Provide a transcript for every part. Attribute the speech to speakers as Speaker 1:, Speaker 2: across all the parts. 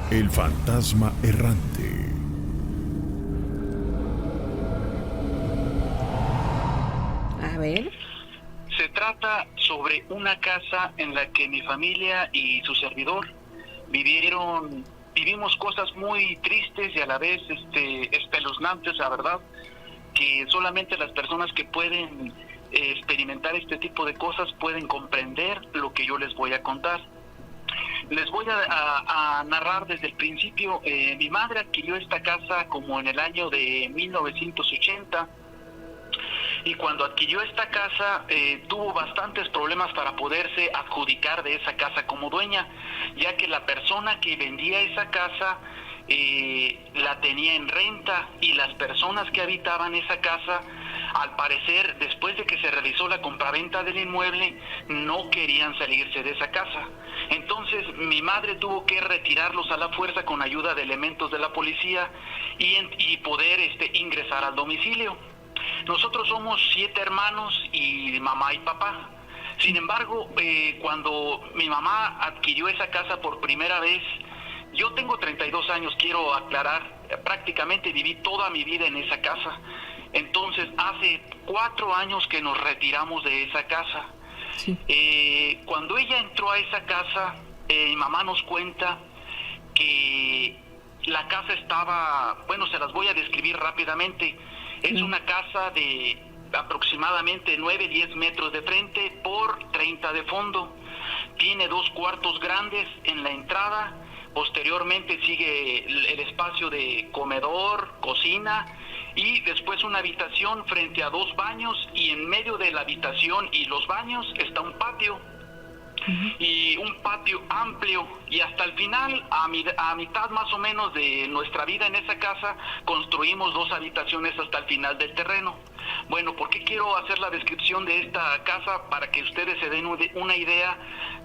Speaker 1: El fantasma errante.
Speaker 2: A ver.
Speaker 3: Se trata sobre una casa en la que mi familia y su servidor vivimos cosas muy tristes y a la vez espeluznantes, la verdad, que solamente las personas que pueden experimentar este tipo de cosas pueden comprender lo que yo les voy a contar. Les voy a narrar desde el principio. Mi madre adquirió esta casa como en el año de 1980. Y cuando adquirió esta casa, tuvo bastantes problemas para poderse adjudicar de esa casa como dueña, ya que la persona que vendía esa casa la tenía en renta, y las personas que habitaban esa casa, al parecer, después de que se realizó la compraventa del inmueble, no querían salirse de esa casa. Entonces mi madre tuvo que retirarlos a la fuerza con ayuda de elementos de la policía y poder ingresar al domicilio. Nosotros somos 7 hermanos y mamá y papá. Sin embargo, cuando mi mamá adquirió esa casa por primera vez, yo tengo 32 años, quiero aclarar, prácticamente viví toda mi vida en esa casa. Entonces, hace 4 años que nos retiramos de esa casa.
Speaker 2: Sí.
Speaker 3: Cuando ella entró a esa casa, mi mamá nos cuenta que la casa estaba, bueno, se las voy a describir rápidamente. Es una casa de aproximadamente 9-10 metros de frente por 30 de fondo. Tiene 2 cuartos grandes en la entrada. Posteriormente sigue el espacio de comedor, cocina, y después una habitación frente a 2 baños, y en medio de la habitación y los baños está un patio. Y un patio amplio, y hasta el final, a mitad más o menos de nuestra vida en esa casa, construimos 2 habitaciones hasta el final del terreno. Bueno, ¿por qué quiero hacer la descripción de esta casa? Para que ustedes se den una idea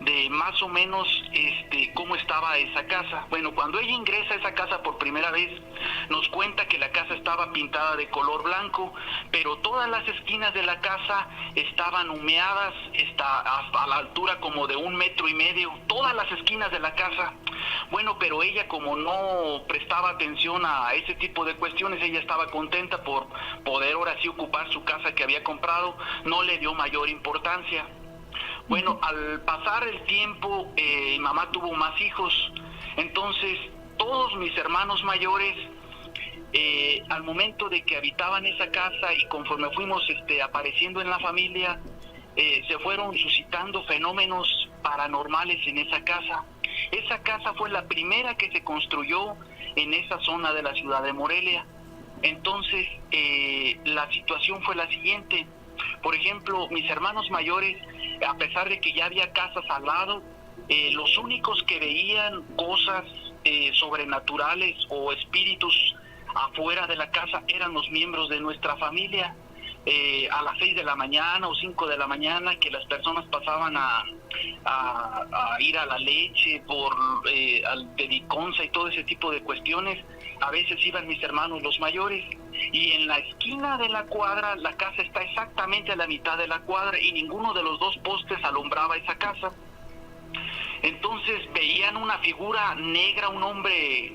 Speaker 3: de más o menos cómo estaba esa casa. Bueno, cuando ella ingresa a esa casa por primera vez, nos cuenta que la casa estaba pintada de color blanco, pero todas las esquinas de la casa estaban humeadas hasta a la altura como de 1,5 metros, todas las esquinas de la casa. Bueno, pero ella, como no prestaba atención a ese tipo de cuestiones, ella estaba contenta por poder ahora sí ocupar su casa que había comprado, no le dio mayor importancia. Bueno, al pasar el tiempo, mi mamá tuvo más hijos. Entonces todos mis hermanos mayores, al momento de que habitaban esa casa y conforme fuimos apareciendo en la familia, se fueron suscitando fenómenos paranormales en esa casa. Esa casa fue la primera que se construyó en esa zona de la ciudad de Morelia. Entonces, la situación fue la siguiente. Por ejemplo, mis hermanos mayores, a pesar de que ya había casas al lado, los únicos que veían cosas sobrenaturales o espíritus afuera de la casa eran los miembros de nuestra familia. A las 6 de la mañana o 5 de la mañana, que las personas pasaban a ir a la leche al dediconza y todo ese tipo de cuestiones, a veces iban mis hermanos los mayores. Y en la esquina de la cuadra, la casa está exactamente a la mitad de la cuadra, y ninguno de los 2 postes alumbraba esa casa. Entonces veían una figura negra, un hombre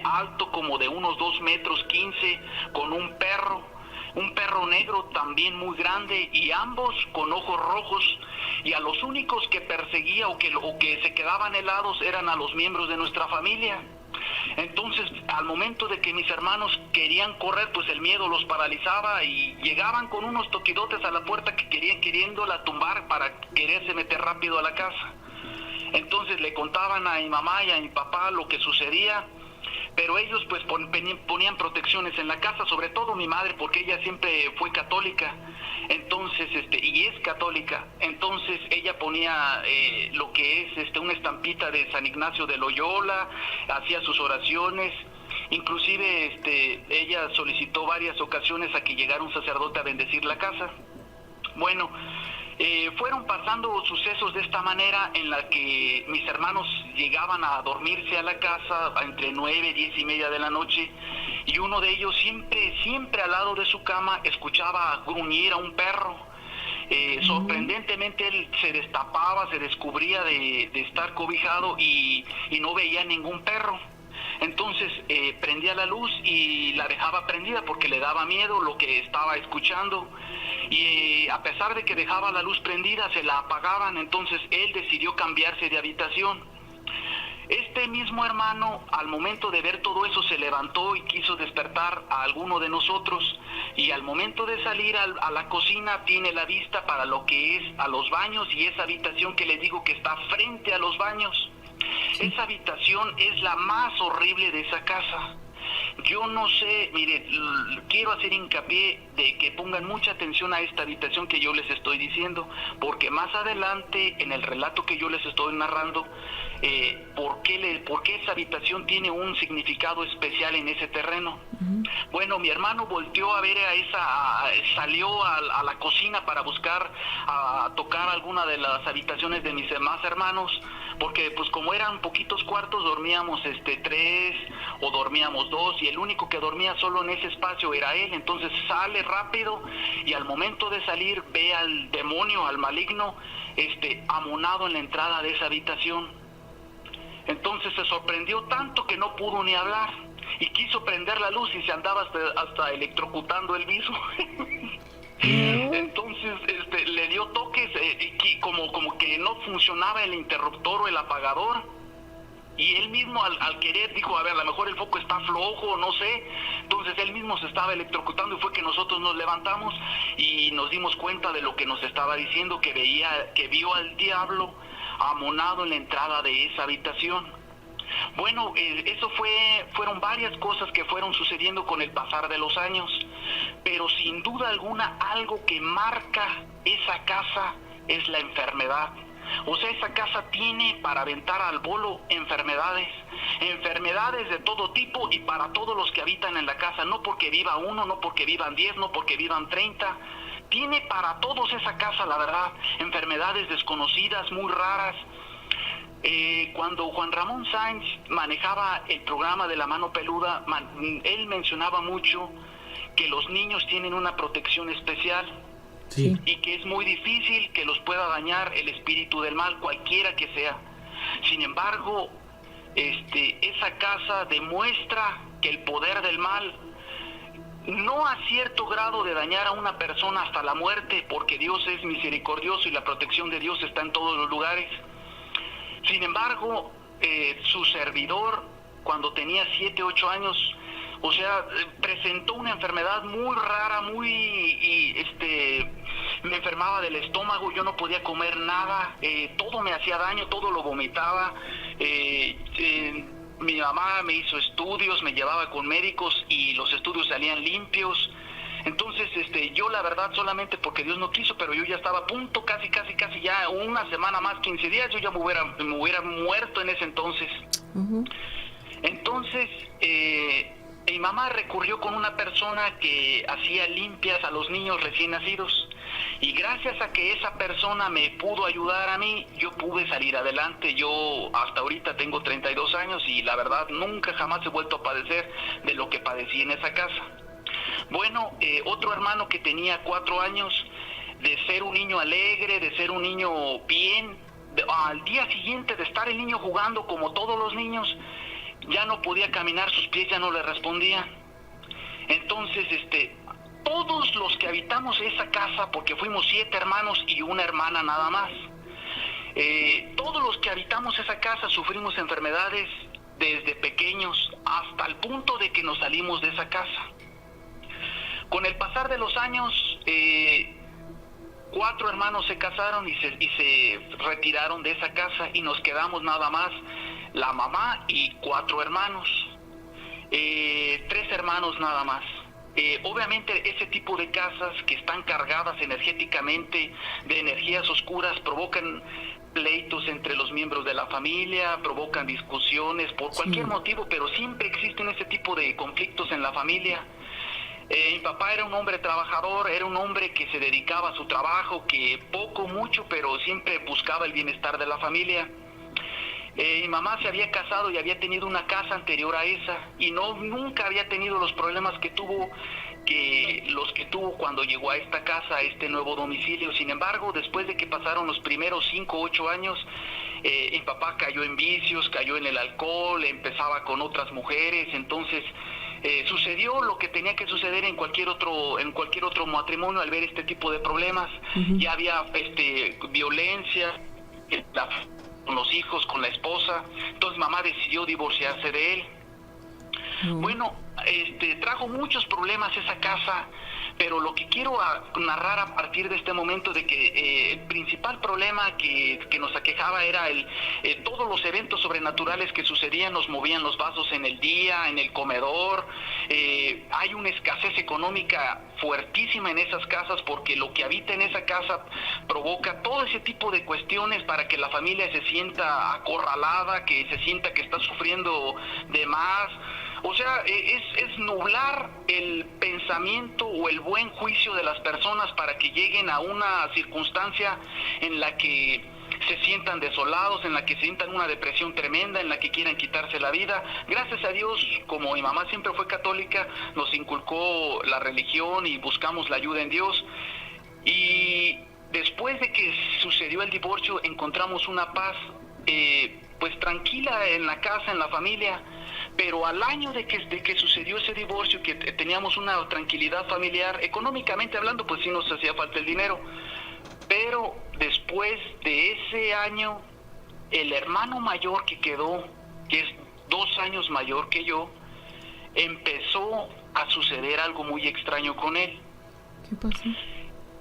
Speaker 3: alto como de unos 2,15 metros, con un perro negro también muy grande, y ambos con ojos rojos, y a los únicos que perseguía o que se quedaban helados eran a los miembros de nuestra familia. Entonces, al momento de que mis hermanos querían correr, pues el miedo los paralizaba, y llegaban con unos toquidotes a la puerta queriéndola tumbar para quererse meter rápido a la casa. Entonces le contaban a mi mamá y a mi papá lo que sucedía, pero ellos pues ponían protecciones en la casa, sobre todo mi madre, porque ella siempre fue católica. Entonces, y es católica. Entonces ella ponía lo que es una estampita de San Ignacio de Loyola, hacía sus oraciones. Inclusive ella solicitó varias ocasiones a que llegara un sacerdote a bendecir la casa. Bueno, fueron pasando sucesos de esta manera, en la que mis hermanos llegaban a dormirse a la casa entre 9, 10 y media de la noche, y uno de ellos siempre al lado de su cama escuchaba gruñir a un perro. Sorprendentemente él se destapaba, se descubría de estar cobijado, y no veía ningún perro. Entonces prendía la luz y la dejaba prendida porque le daba miedo lo que estaba escuchando, y a pesar de que dejaba la luz prendida se la apagaban. Entonces él decidió cambiarse de habitación. Este mismo hermano, al momento de ver todo eso, se levantó y quiso despertar a alguno de nosotros, y al momento de salir a la cocina tiene la vista para lo que es a los baños, y esa habitación que les digo que está frente a los baños, esa habitación es la más horrible de esa casa. Yo no sé, mire, quiero hacer hincapié de que pongan mucha atención a esta habitación que yo les estoy diciendo, porque más adelante en el relato que yo les estoy narrando, por qué esa habitación tiene un significado especial en ese terreno. Bueno, mi hermano volteó a ver salió a la cocina para buscar, a tocar alguna de las habitaciones de mis demás hermanos, porque pues como eran poquitos cuartos, dormíamos 3 o dormíamos 2, y el único que dormía solo en ese espacio era él. Entonces sale rápido y al momento de salir ve al demonio, al maligno, amonado en la entrada de esa habitación. Entonces se sorprendió tanto que no pudo ni hablar y quiso prender la luz y se andaba hasta electrocutando él mismo. Entonces le dio toques, como que no funcionaba el interruptor o el apagador, y él mismo al querer dijo, a ver, a lo mejor el foco está flojo, no sé. Entonces él mismo se estaba electrocutando, y fue que nosotros nos levantamos y nos dimos cuenta de lo que nos estaba diciendo, que vio al diablo amonado en la entrada de esa habitación. Bueno, eso fueron varias cosas que fueron sucediendo con el pasar de los años, pero sin duda alguna algo que marca esa casa es la enfermedad. O sea, esa casa tiene para aventar al bolo enfermedades de todo tipo y para todos los que habitan en la casa, no porque viva uno, no porque vivan 10, no porque vivan 30, tiene para todos esa casa, la verdad, enfermedades desconocidas, muy raras. Cuando Juan Ramón Sáenz manejaba el programa de La Mano Peluda, él mencionaba mucho que los niños tienen una protección especial, sí, y que es muy difícil que los pueda dañar el espíritu del mal, cualquiera que sea. Sin embargo, esa casa demuestra que el poder del mal, no a cierto grado de dañar a una persona hasta la muerte, porque Dios es misericordioso y la protección de Dios está en todos los lugares. Sin embargo, su servidor, cuando tenía 7, 8 años, o sea, presentó una enfermedad muy rara, me enfermaba del estómago, yo no podía comer nada, todo me hacía daño, todo lo vomitaba. Mi mamá me hizo estudios, me llevaba con médicos y los estudios salían limpios. Entonces, yo la verdad, solamente porque Dios no quiso, pero yo ya estaba a punto, casi ya una semana más, 15 días, yo ya me hubiera muerto en ese entonces. Entonces, mi mamá recurrió con una persona que hacía limpias a los niños recién nacidos, y gracias a que esa persona me pudo ayudar a mí, yo pude salir adelante. Yo hasta ahorita tengo 32 años y la verdad nunca jamás he vuelto a padecer de lo que padecí en esa casa. Bueno, otro hermano que tenía 4 años, de ser un niño alegre, de ser un niño bien, al día siguiente de estar el niño jugando como todos los niños, ya no podía caminar, sus pies ya no le respondían. Entonces, todos los que habitamos esa casa, porque fuimos 7 hermanos y una hermana nada más, todos los que habitamos esa casa sufrimos enfermedades desde pequeños hasta el punto de que nos salimos de esa casa. Con el pasar de los años, 4 hermanos se casaron y se retiraron de esa casa, y nos quedamos nada más la mamá y 4 hermanos, 3 hermanos nada más. Obviamente ese tipo de casas que están cargadas energéticamente de energías oscuras provocan pleitos entre los miembros de la familia, provocan discusiones por cualquier motivo, pero siempre existen ese tipo de conflictos en la familia. Mi papá era un hombre trabajador, era un hombre que se dedicaba a su trabajo, que poco, mucho, pero siempre buscaba el bienestar de la familia. Mi mamá se había casado y había tenido una casa anterior a esa, y nunca había tenido los problemas que tuvo cuando llegó a esta casa, a este nuevo domicilio. Sin embargo, después de que pasaron los primeros 5 o 8 años, Mi papá cayó en vicios, cayó en el alcohol, empezaba con otras mujeres, entonces sucedió lo que tenía que suceder en cualquier otro matrimonio al ver este tipo de problemas. Ya había violencia con los hijos, con la esposa, entonces mamá decidió divorciarse de él. Bueno, trajo muchos problemas esa casa, pero lo que quiero narrar a partir de este momento de que el principal problema que nos aquejaba era todos los eventos sobrenaturales que sucedían, nos movían los vasos en el día, en el comedor. Hay una escasez económica fuertísima en esas casas porque lo que habita en esa casa provoca todo ese tipo de cuestiones para que la familia se sienta acorralada, que se sienta que está sufriendo de más. O sea, es nublar el pensamiento o el buen juicio de las personas para que lleguen a una circunstancia en la que se sientan desolados, en la que sientan una depresión tremenda, en la que quieran quitarse la vida. Gracias a Dios, como mi mamá siempre fue católica, nos inculcó la religión y buscamos la ayuda en Dios. Y después de que sucedió el divorcio, encontramos una paz pues tranquila en la casa, en la familia. Pero al año de que sucedió ese divorcio, que teníamos una tranquilidad familiar, económicamente hablando, pues sí nos hacía falta el dinero. Pero después de ese año, el hermano mayor que quedó, que es 2 años mayor que yo, empezó a suceder algo muy extraño con él.
Speaker 2: ¿Qué pasó?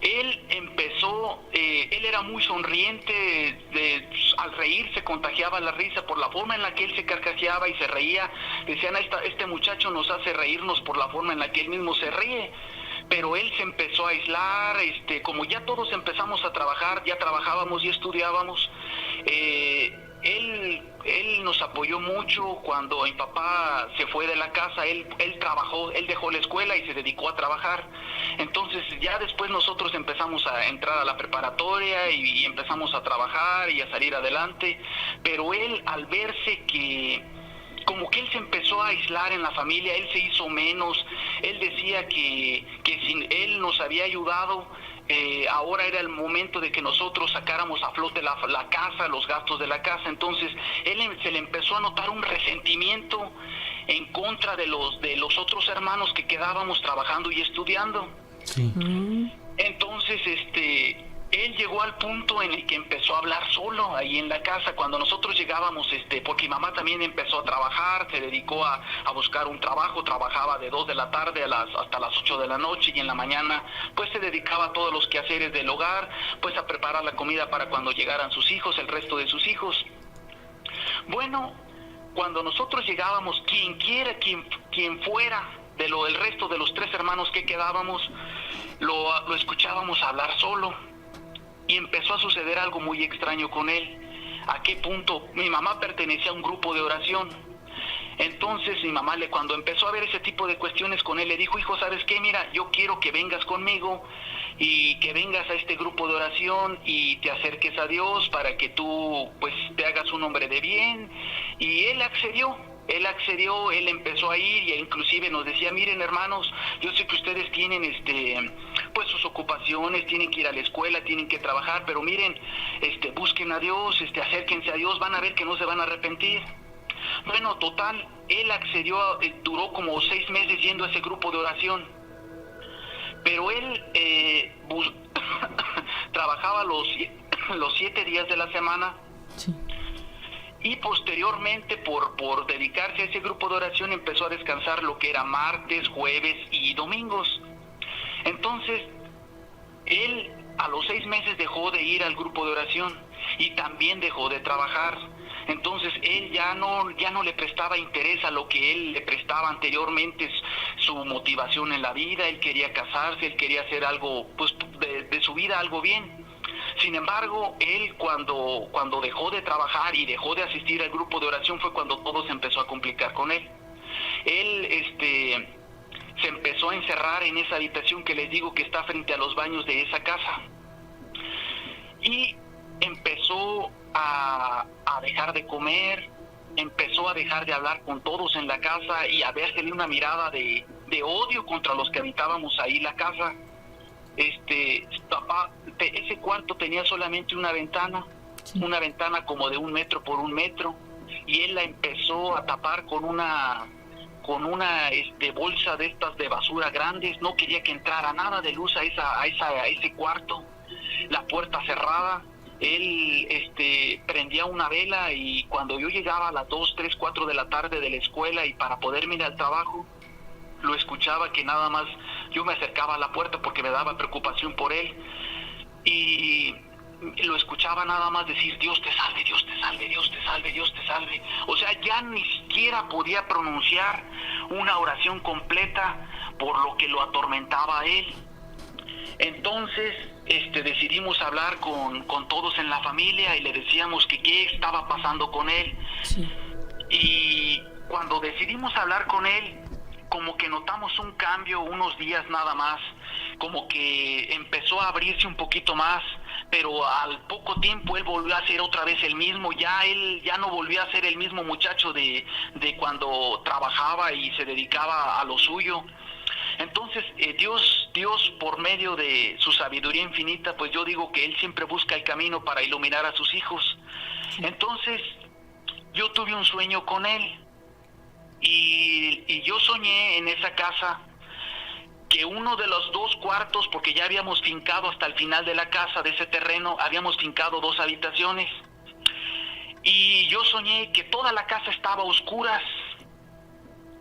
Speaker 3: Él empezó, él era muy sonriente, al reír se contagiaba la risa por la forma en la que él se carcajeaba y se reía. Decían, este muchacho nos hace reírnos por la forma en la que él mismo se ríe. Pero él se empezó a aislar, como ya todos empezamos a trabajar, ya trabajábamos y estudiábamos, él nos apoyó mucho. Cuando mi papá se fue de la casa, él trabajó, él dejó la escuela y se dedicó a trabajar. Entonces ya después nosotros empezamos a entrar a la preparatoria y empezamos a trabajar y a salir adelante, pero él, al verse que como que él se empezó a aislar en la familia, él se hizo menos. Él decía que si él nos había ayudado, ahora era el momento de que nosotros sacáramos a flote la casa, los gastos de la casa. Entonces se le empezó a notar un resentimiento en contra de los otros hermanos que quedábamos trabajando y estudiando.
Speaker 4: Sí.
Speaker 3: Entonces él llegó al punto en el que empezó a hablar solo ahí en la casa. Cuando nosotros llegábamos, porque mi mamá también empezó a trabajar, se dedicó a buscar un trabajo, trabajaba de 2 de la tarde hasta las 8 de la noche, y en la mañana pues se dedicaba a todos los quehaceres del hogar, pues a preparar la comida para cuando llegaran sus hijos, el resto de sus hijos. Bueno, cuando nosotros llegábamos, quien fuera el resto de los 3 hermanos que quedábamos, lo escuchábamos hablar solo. Y empezó a suceder algo muy extraño con él. ¿A qué punto? Mi mamá pertenecía a un grupo de oración. Entonces mi mamá, cuando empezó a ver ese tipo de cuestiones con él, le dijo: hijo, ¿sabes qué? Mira, yo quiero que vengas conmigo y que vengas a este grupo de oración y te acerques a Dios para que tú pues te hagas un hombre de bien. Y él accedió. Él empezó a ir, y inclusive nos decía: miren, hermanos, yo sé que ustedes tienen pues sus ocupaciones, tienen que ir a la escuela, tienen que trabajar, pero miren, busquen a Dios, acérquense a Dios, van a ver que no se van a arrepentir. Bueno, total, él accedió, duró como 6 meses yendo a ese grupo de oración. Pero él trabajaba los 7 días de la semana.
Speaker 2: Sí.
Speaker 3: Y posteriormente, por dedicarse a ese grupo de oración, empezó a descansar lo que era martes, jueves y domingos. Entonces, él a los 6 meses dejó de ir al grupo de oración y también dejó de trabajar. Entonces, él ya no le prestaba interés a lo que él le prestaba anteriormente, su motivación en la vida. Él quería casarse, él quería hacer algo, pues, de su vida algo bien. Sin embargo, él cuando dejó de trabajar y dejó de asistir al grupo de oración fue cuando todo se empezó a complicar con él. Él se empezó a encerrar en esa habitación que les digo que está frente a los baños de esa casa. Y empezó a dejar de comer, empezó a dejar de hablar con todos en la casa y a versele una mirada de odio contra los que habitábamos ahí la casa. Ese cuarto tenía solamente una ventana
Speaker 2: Sí.
Speaker 3: una ventana como de 1 metro por 1 metro, y él la empezó a tapar con una bolsa de estas de basura grandes. No quería que entrara nada de luz a ese cuarto, la puerta cerrada. Él prendía una vela, y cuando yo llegaba a las 2, 3, 4 de la tarde de la escuela y para poderme ir al trabajo, lo escuchaba que nada más yo me acercaba a la puerta porque me daba preocupación por él, y lo escuchaba nada más decir: Dios te salve, Dios te salve, Dios te salve, Dios te salve. O sea, ya ni siquiera podía pronunciar una oración completa por lo que lo atormentaba a él. Entonces decidimos hablar con todos en la familia, y le decíamos que qué estaba pasando con él.
Speaker 2: Sí.
Speaker 3: Y cuando decidimos hablar con él, como que notamos un cambio unos días nada más, como que empezó a abrirse un poquito más, pero al poco tiempo él volvió a ser otra vez el mismo. Él ya no volvió a ser el mismo muchacho de cuando trabajaba y se dedicaba a lo suyo. Entonces Dios por medio de su sabiduría infinita, pues yo digo que Él siempre busca el camino para iluminar a sus hijos. Entonces yo tuve un sueño con Él, y yo soñé en esa casa que uno de los 2 cuartos, porque ya habíamos fincado hasta el final de la casa, de ese terreno, habíamos fincado 2 habitaciones, y yo soñé que toda la casa estaba a oscuras,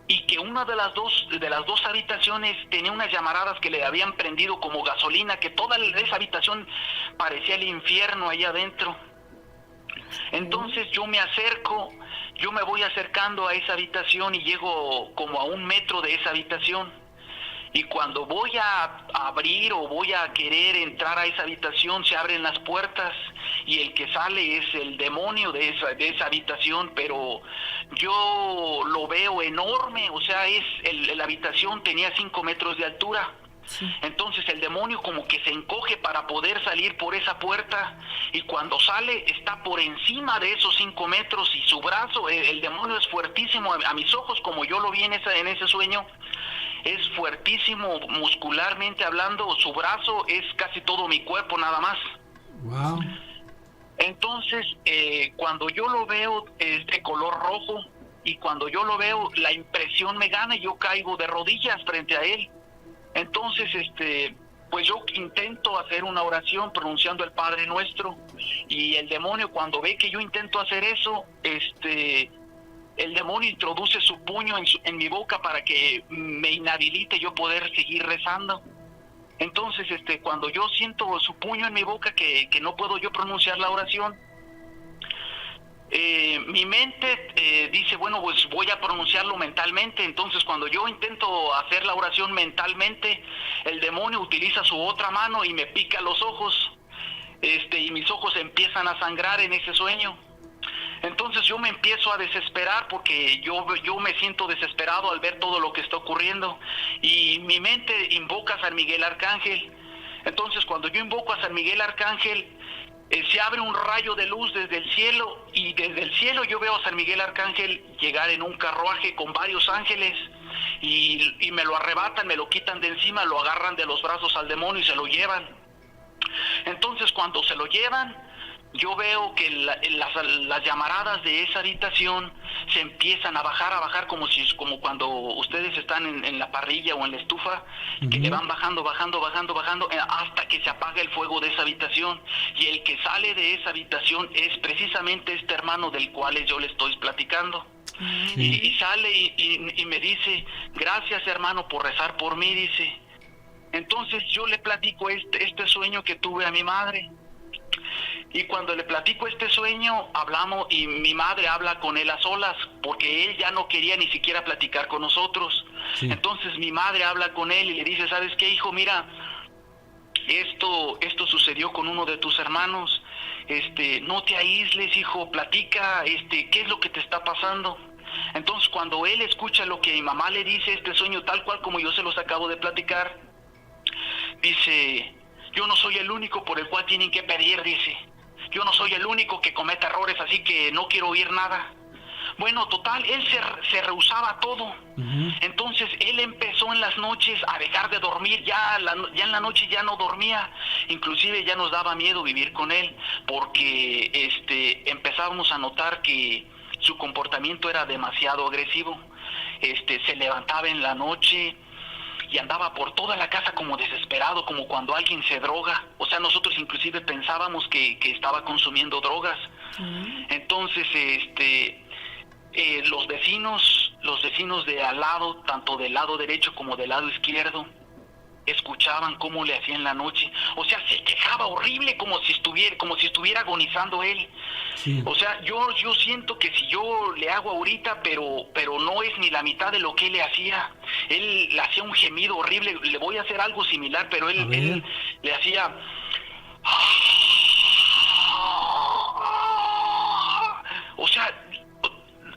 Speaker 3: y que una de las dos habitaciones tenía unas llamaradas que le habían prendido como gasolina, que toda esa habitación parecía el infierno allá adentro. Entonces yo me voy acercando a esa habitación, y llego como a 1 metro de esa habitación. Y cuando voy a abrir o voy a querer entrar a esa habitación, se abren las puertas, y el que sale es el demonio de esa habitación, pero yo lo veo enorme. O sea, la habitación tenía 5 metros de altura.
Speaker 2: Sí.
Speaker 3: Entonces el demonio como que se encoge para poder salir por esa puerta, y cuando sale está por encima de esos 5 metros, y su brazo, el demonio es fuertísimo a mis ojos, como yo lo vi en ese sueño. Es fuertísimo muscularmente hablando, su brazo es casi todo mi cuerpo nada más.
Speaker 4: Wow.
Speaker 3: Entonces cuando yo lo veo es de color rojo, y cuando yo lo veo la impresión me gana, y yo caigo de rodillas frente a él. Entonces pues yo intento hacer una oración pronunciando el Padre Nuestro, y el demonio, cuando ve que yo intento hacer eso, el demonio introduce su puño en mi boca para que me inhabilite yo poder seguir rezando. Entonces cuando yo siento su puño en mi boca, que no puedo yo pronunciar la oración, mi mente dice: bueno, pues voy a pronunciarlo mentalmente. Entonces cuando yo intento hacer la oración mentalmente, el demonio utiliza su otra mano y me pica los ojos, y mis ojos empiezan a sangrar en ese sueño. Entonces yo me empiezo a desesperar, porque yo me siento desesperado al ver todo lo que está ocurriendo, y mi mente invoca a San Miguel Arcángel. Entonces cuando yo invoco a San Miguel Arcángel, se abre un rayo de luz desde el cielo, y desde el cielo yo veo a San Miguel Arcángel llegar en un carruaje con varios ángeles, y me lo arrebatan, me lo quitan de encima, lo agarran de los brazos al demonio y se lo llevan. Entonces cuando se lo llevan, yo veo que las llamaradas de esa habitación se empiezan a bajar como cuando ustedes están en la parrilla o en la estufa, que le van bajando hasta que se apaga el fuego de esa habitación, y el que sale de esa habitación es precisamente este hermano del cual yo le estoy platicando. Y sale y me dice: gracias, hermano, por rezar por mí, dice. Entonces yo le platico este sueño que tuve a mi madre. Y cuando le platico este sueño, hablamos, y mi madre habla con él a solas, porque él ya no quería ni siquiera platicar con nosotros. Sí. Entonces mi madre habla con él y le dice: ¿sabes qué, hijo? Mira, esto sucedió con uno de tus hermanos. No te aísles, hijo, platica, ¿qué es lo que te está pasando? Entonces cuando él escucha lo que mi mamá le dice, este sueño tal cual como yo se los acabo de platicar, dice: yo no soy el único por el cual tienen que pedir, dice. Yo no soy el único que comete errores, así que no quiero oír nada. Bueno, total, él se rehusaba a todo.
Speaker 4: Ujú.
Speaker 3: Entonces él empezó en las noches a dejar de dormir, ya en la noche ya no dormía, inclusive ya nos daba miedo vivir con él, porque empezábamos a notar que su comportamiento era demasiado agresivo. Se levantaba en la noche y andaba por toda la casa como desesperado, como cuando alguien se droga. O sea, nosotros inclusive pensábamos que estaba consumiendo drogas. Entonces, los vecinos de al lado, tanto del lado derecho como del lado izquierdo, escuchaban cómo le hacía en la noche. O sea, se quejaba horrible, como si estuviera agonizando él.
Speaker 4: Sí.
Speaker 3: O sea, yo siento que si yo le hago ahorita, pero no es ni la mitad de lo que él le hacía. Él le hacía un gemido horrible. Le voy a hacer algo similar, pero
Speaker 4: A ver.
Speaker 3: él le hacía... O sea,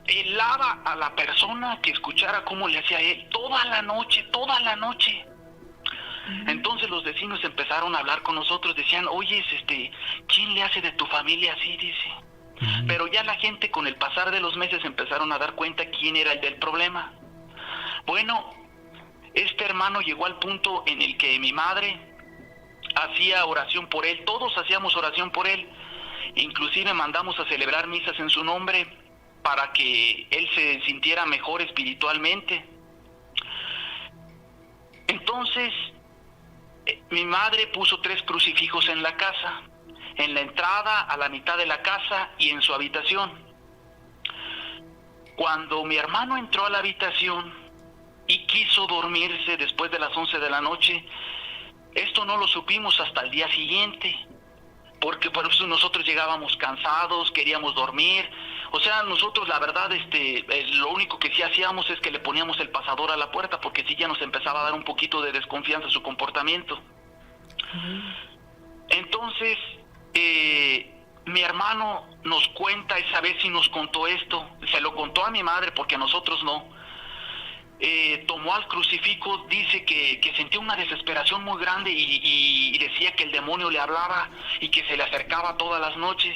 Speaker 3: helaba a la persona que escuchara cómo le hacía a él toda la noche. Entonces los vecinos empezaron a hablar con nosotros, decían, oye, ¿quién le hace de tu familia así? Dice. Pero ya la gente, con el pasar de los meses, empezaron a dar cuenta quién era el del problema. Bueno, este hermano llegó al punto en el que mi madre hacía oración por él, todos hacíamos oración por él, inclusive mandamos a celebrar misas en su nombre para que él se sintiera mejor espiritualmente. Entonces, mi madre puso 3 crucifijos en la casa, en la entrada, a la mitad de la casa y en su habitación. Cuando mi hermano entró a la habitación y quiso dormirse después de las 11 de la noche, esto no lo supimos hasta el día siguiente, porque por eso nosotros llegábamos cansados, queríamos dormir. O sea, nosotros la verdad, lo único que sí hacíamos es que le poníamos el pasador a la puerta, porque sí ya nos empezaba a dar un poquito de desconfianza su comportamiento. Entonces, mi hermano nos cuenta esa vez y nos contó esto. Se lo contó a mi madre porque a nosotros no. Tomó al crucifijo, dice que sentía una desesperación muy grande y decía que el demonio le hablaba y que se le acercaba todas las noches.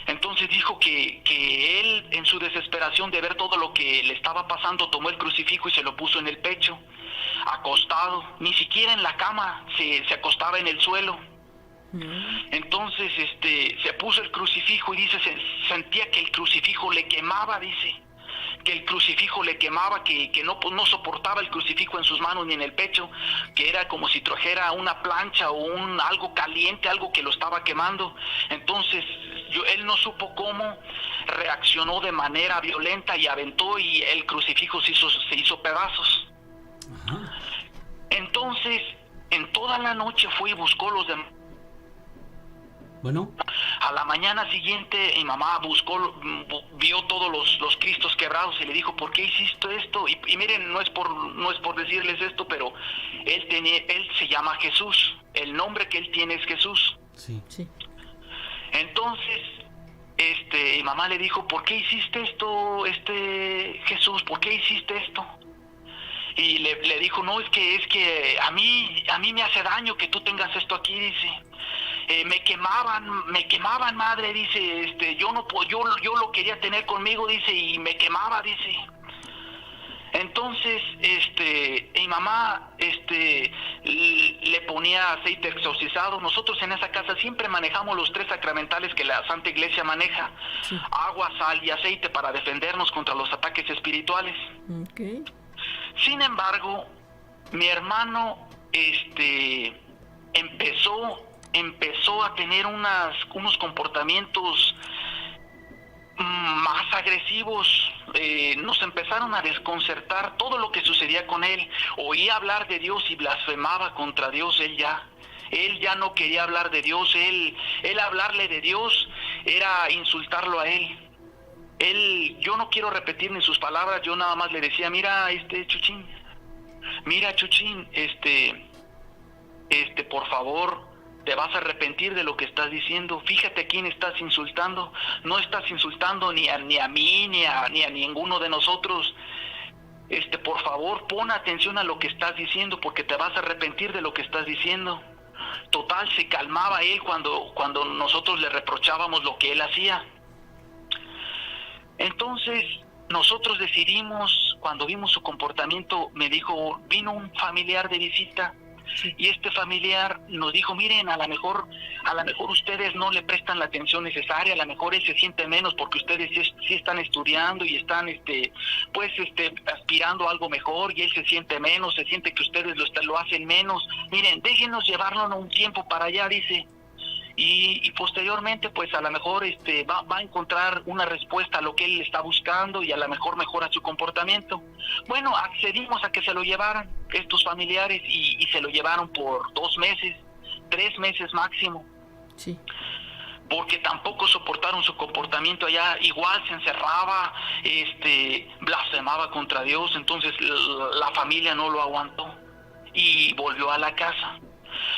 Speaker 3: Entonces dijo que él, en su desesperación de ver todo lo que le estaba pasando, tomó el crucifijo y se lo puso en el pecho, acostado, ni siquiera en la cama, se acostaba en el suelo. Entonces se puso el crucifijo y dice, sentía que el crucifijo le quemaba, dice, que el crucifijo le quemaba, que no soportaba el crucifijo en sus manos ni en el pecho, que era como si trajera una plancha o algo caliente, algo que lo estaba quemando. Entonces él no supo cómo, reaccionó de manera violenta y aventó, y el crucifijo se hizo pedazos.
Speaker 4: Ajá.
Speaker 3: Entonces, en toda la noche fue y buscó los demás.
Speaker 4: Bueno.
Speaker 3: A la mañana siguiente mi mamá vio todos los cristos quebrados y le dijo, ¿por qué hiciste esto? Y miren, no es por decirles esto, pero él se llama Jesús, el nombre que él tiene es Jesús.
Speaker 4: Sí.
Speaker 2: Sí.
Speaker 3: Entonces, mi mamá le dijo, ¿por qué hiciste esto, Jesús? ¿Por qué hiciste esto? Y le dijo, no, es que a mí me hace daño que tú tengas esto aquí, dice. Me quemaban, madre, dice, yo lo quería tener conmigo, dice, y me quemaba, dice. Entonces, mi mamá, le ponía aceite exorcizado. Nosotros en esa casa siempre manejamos los 3 sacramentales que la Santa Iglesia maneja:
Speaker 2: Sí.
Speaker 3: agua, sal y aceite, para defendernos contra los ataques espirituales.
Speaker 2: Ok.
Speaker 3: Sin embargo, mi hermano, empezó a tener unos comportamientos más agresivos. Nos empezaron a desconcertar todo lo que sucedía con él. Oía hablar de Dios y blasfemaba contra Dios. Él ya no quería hablar de Dios. Él hablarle de Dios era insultarlo a él. Yo no quiero repetir ni sus palabras, yo nada más le decía, mira, Chuchín, por favor, te vas a arrepentir de lo que estás diciendo. Fíjate a quién estás insultando. No estás insultando ni a mí, ni a ninguno de nosotros. Por favor, pon atención a lo que estás diciendo, porque te vas a arrepentir de lo que estás diciendo. Total, se calmaba él cuando nosotros le reprochábamos lo que él hacía. Entonces, nosotros decidimos, cuando vimos su comportamiento, me dijo, vino un familiar de visita, y este familiar nos dijo, miren, a lo mejor ustedes no le prestan la atención necesaria, a lo mejor él se siente menos porque ustedes sí están estudiando y están aspirando a algo mejor, y él se siente menos, se siente que ustedes lo hacen menos. Miren, déjenos llevarlo un tiempo para allá, dice. Y posteriormente pues a lo mejor va a encontrar una respuesta a lo que él está buscando, y a lo mejor mejora su comportamiento. Bueno, accedimos a que se lo llevaran estos familiares, y se lo llevaron por 2 meses, 3 meses máximo.
Speaker 2: Sí.
Speaker 3: Porque tampoco soportaron su comportamiento allá. Igual se encerraba, blasfemaba contra Dios. Entonces la familia no lo aguantó y volvió a la casa.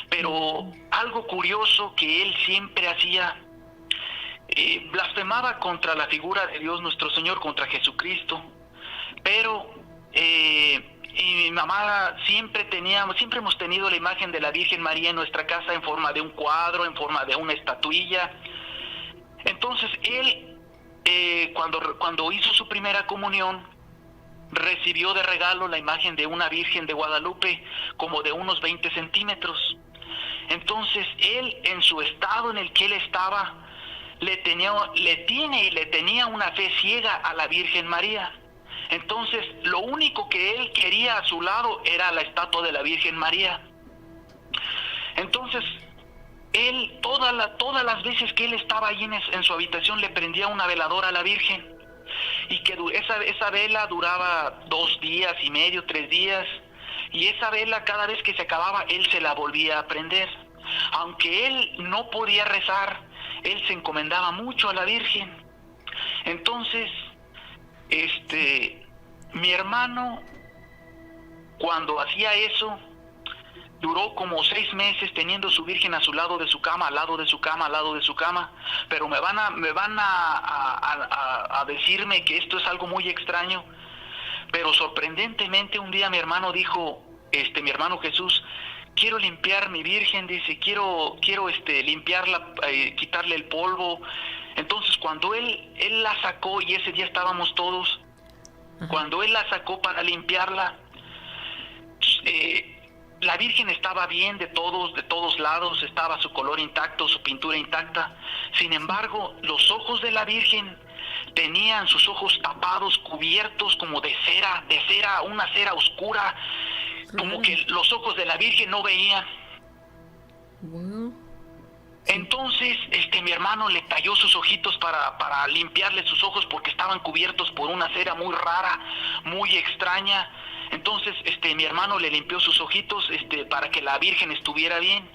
Speaker 3: Pero algo curioso que él siempre hacía, blasfemaba contra la figura de Dios nuestro Señor, contra Jesucristo, pero mi mamá siempre hemos tenido la imagen de la Virgen María en nuestra casa en forma de un cuadro, en forma de una estatuilla. Entonces él, cuando hizo su primera comunión, recibió de regalo la imagen de una Virgen de Guadalupe, como de unos 20 centímetros. Entonces él, en su estado en el que él estaba, le tenía una fe ciega a la Virgen María. Entonces lo único que él quería a su lado era la estatua de la Virgen María. Entonces él, todas las veces que él estaba allí en su habitación, le prendía una veladora a la Virgen, y que esa vela duraba 2 días y medio, 3 días, y esa vela, cada vez que se acababa, él se la volvía a prender. Aunque él no podía rezar, él se encomendaba mucho a la Virgen. Entonces mi hermano, cuando hacía eso, duró como 6 meses teniendo su Virgen a su lado de su cama, al lado de su cama, al lado de su cama. Pero me van a decirme que esto es algo muy extraño. Pero sorprendentemente un día mi hermano dijo, mi hermano Jesús, quiero limpiar mi Virgen, dice, quiero limpiarla, quitarle el polvo. Entonces cuando él la sacó, y ese día estábamos todos, cuando él la sacó para limpiarla, la Virgen estaba bien de todos lados, estaba su color intacto, su pintura intacta. Sin embargo, los ojos de la Virgen tenían sus ojos tapados, cubiertos como de cera, una cera oscura, como que los ojos de la Virgen no veían.
Speaker 2: Bueno.
Speaker 3: Entonces, mi hermano le talló sus ojitos para limpiarle sus ojos, porque estaban cubiertos por una cera muy rara, muy extraña. Entonces, mi hermano le limpió sus ojitos, para que la Virgen estuviera bien.